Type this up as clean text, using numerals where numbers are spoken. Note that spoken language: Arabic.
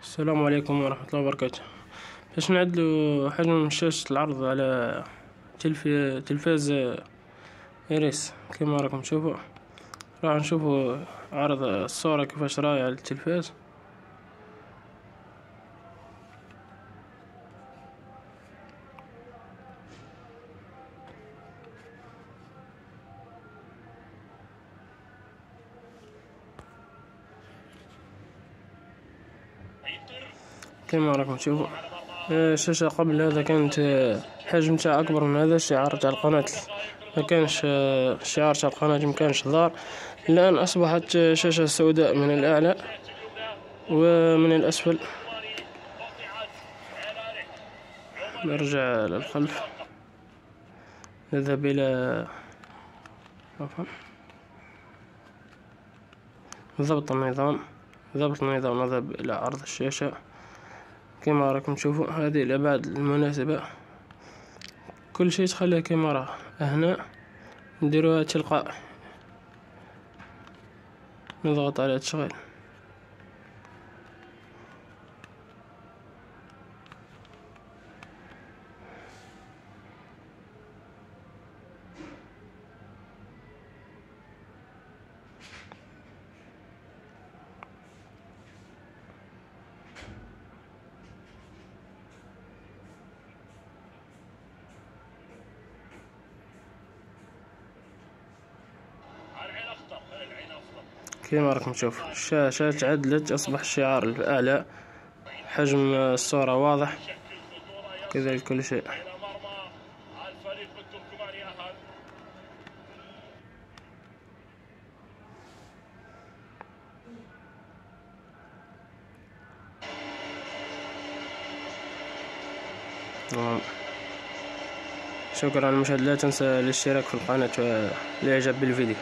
السلام عليكم ورحمة الله وبركاته. باش نعدلو حجم شاشة العرض على تلفاز إيريس كما راكم تشوفوا. راح نشوفوا عرض الصورة كيفاش راهي على التلفاز. كما راكم تشوفوا الشاشة قبل هذا كانت حجم تاع أكبر من هذا. الشعار تاع القناة ما كانش، الشعار تاع القناة ما كانش ظاهر. الآن أصبحت شاشة سوداء من الأعلى ومن الأسفل. نرجع للخلف، نذهب إلى ضبط النظام. نذهب إلى عرض الشاشة كما راكم تشوفوا. هذه الأبعاد المناسبة، كل شيء تخليه كما راه. هنا نديروها تلقاء، نضغط على تشغيل. كما راكم تشوفوا الشاشة تعدلت، أصبح الشعار الأعلى، حجم الصورة واضح، كذلك كل شيء. شكرا على المشاهدة. لا تنسى الاشتراك في القناة والإعجاب بالفيديو.